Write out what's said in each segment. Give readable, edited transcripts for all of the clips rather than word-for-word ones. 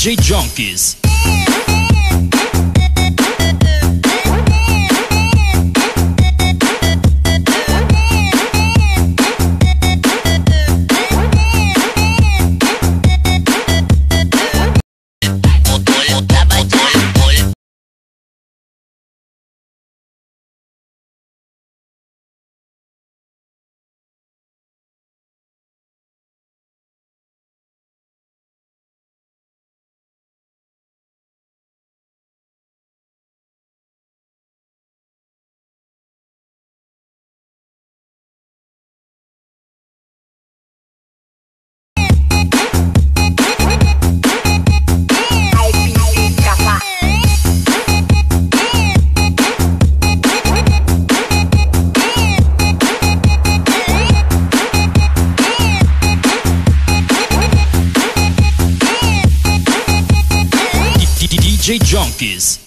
DJ Junkies. DJ Junkies.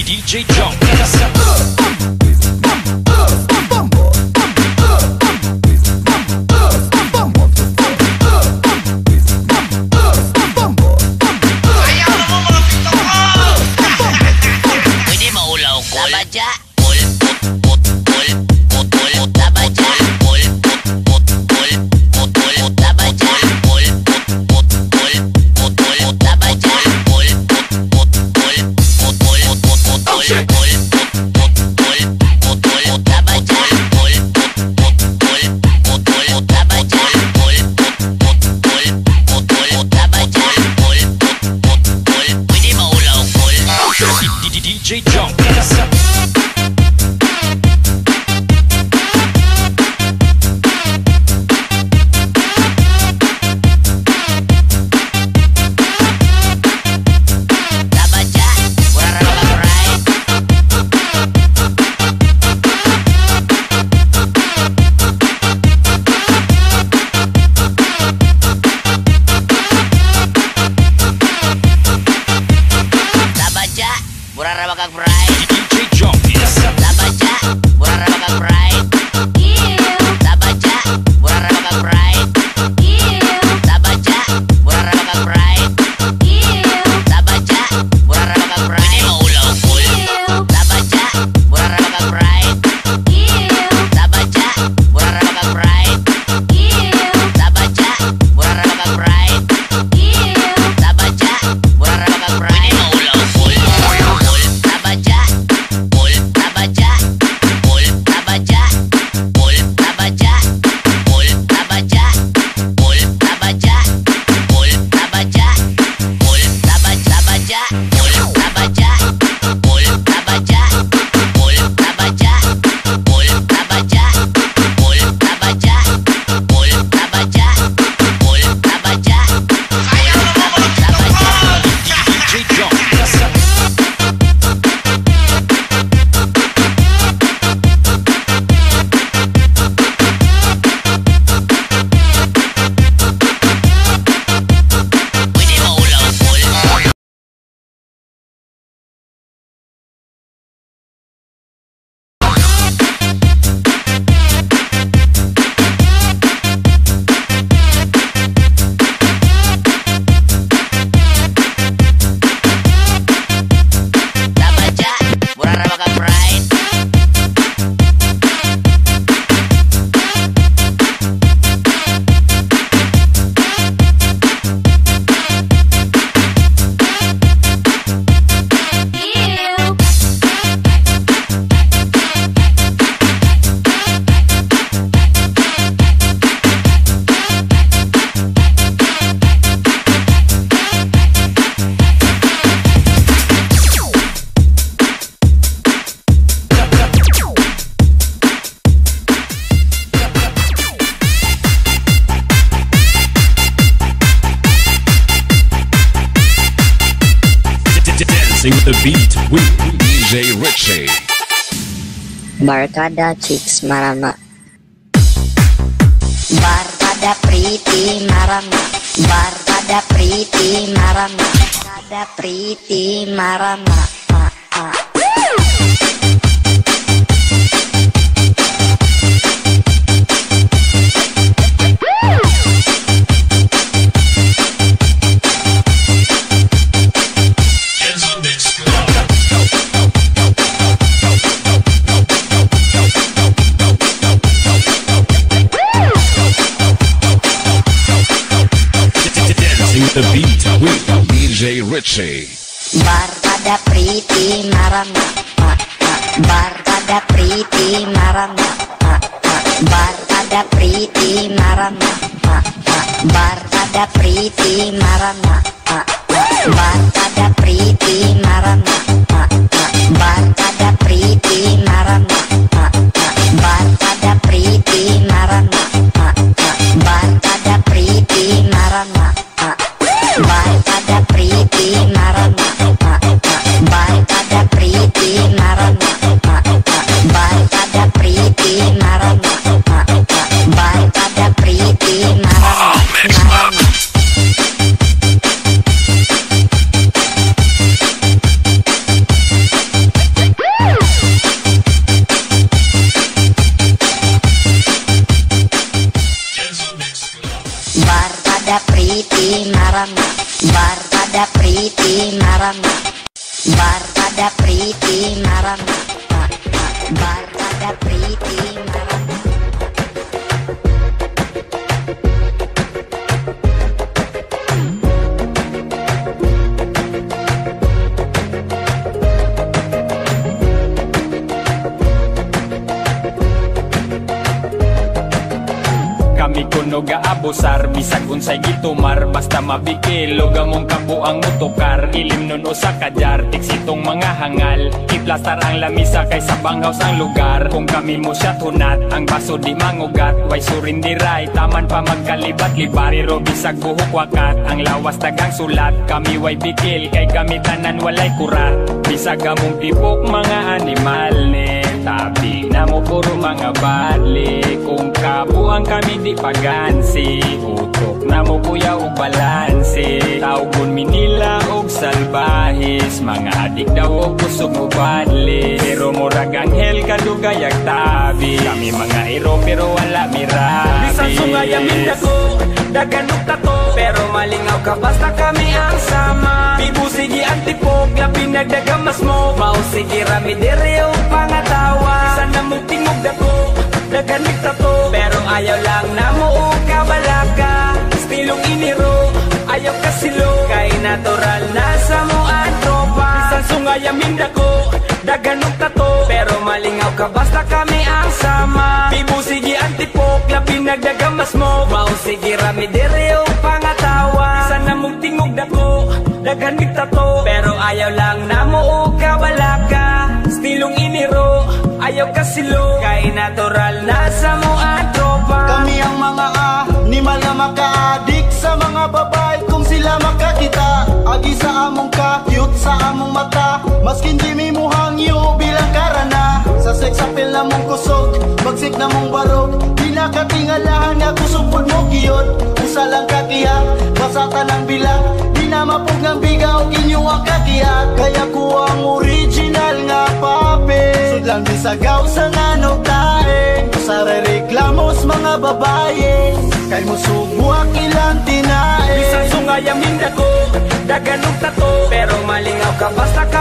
DJ Junkies. Pwede maulaw ko. Tabadya. Pul, put, pul, put, pul, tabadya. Pul, put, pul, put, pul, tabadya. Pul, put, pul, put, pul, tabadya. Pul, put, pul, put, pul, put, pul, pul, pul, pul, put, pul, tabadya. Pul, put, pul, put, pul, tabadya. Pul, put, pul, put, pul, tabadya. Pul, put, pul, pwede maulaw ko. DJ Junkies. Tabadya, mura ra mag-ride. Tabadya, mura ra mag-ride. DJ Junkies. Tabadya, mura ra mag-ride. Tabadya, mura ra mag-ride. Tabadya, mura ra mag-ride. Tabadya, mura ra mag-ride. Pwede maulaw ko. Tabadya, mura ra mag-ride. Tabadya, mura ra mag-ride. Tabadya, mura ra mag-ride. Tabadya, mura ra mag-ride. Pwede maulaw ko. Tabadya, Dancing with the beat with DJ Richie. Barkada chicks marama. Barkada pretty marama. Barkada pretty marama. Barkada pretty marama. The beat with DJ Richie. Barkada pretty marama. Barkada pretty marama. Barkada pretty marama. Barkada pretty marama. Barkada pretty marama. Barkada pretty marama. Barkada pretty marama. Barkada pretty marama. Barkada pretty marama. Barkada pretty marama. Barkada pretty marama. Barkada pretty marama. Barkada pretty marama. Barkada pretty marama. Barkada pretty marama. Barkada pretty marama. Kami kuno gaabusar, bisag unsay gitumar, basta mabikil og among kabuang motokar. Ilim nun usa ka jar, tiksitong mga hangal, iplastar ang lamisa kaysa banghaws ang lugar. Kung kami mo siya tunat, ang baso di mangugat, way surindiray, taman pa magkalibat-libat. Pero bisag buhok wakat, ang lawas tagang sulat, kami way bikil, kay kami tanan walay kurat. Bisag among tipok mga animal ni tabi na mo puro mga badli. Kung kabuang kami di pagansi, utok na mo kuya og balansi. Tawgon minila og salbahis, mga adik daw og kusog mo badli. Pero murag anghel kadugayag tabi, kami mga iro pero wala mirabi. Bisan sungay amin ako, daganok tato, pero malingaw ka basta kami ang sama. Bibu sige antipog, labi nagdagamas mo, mao sige rami dere og pangatawa. Sana mo tingog dako, daganik tato, pero ayaw lang na mo o kabalaka. Stilong iniro, ayaw kasilo, kay natural na sa mo ang tropa. Bisan sungay amin ako, daganok tato, pero malingaw ka basta kami ang sama. Bibu sige antipok, labi nagdagamas mo, mao sige rami dere o pangatawa. Sana mong tingog dako, daganok tato, pero ayaw lang na mo o kabalaka. Stilong iniro, ayaw kasilo, kay natural na sa mo ang tropa. Kami ang mga animal na maka-addict sa mga babae kung sila makakita. Agi sa among ka-cute sa among mata, maskin di mi muhangyo bilang karana. Sa sex appeal na mong kusog, bagsik na mong barog, di nakatingalahan nga kusupod mo giyot. Usa lang kakiyak, basata ng bilang, di na mapug ng bigaw inyo ang kakiyak. Kaya ko ang original nga pape, sudlang bisagaw sa nanog tae. Sa reklamos mga babae, kay mo subuak ilang tinae. Bisan sungay amin ako, daganok tato, pero malingaw ka basta kami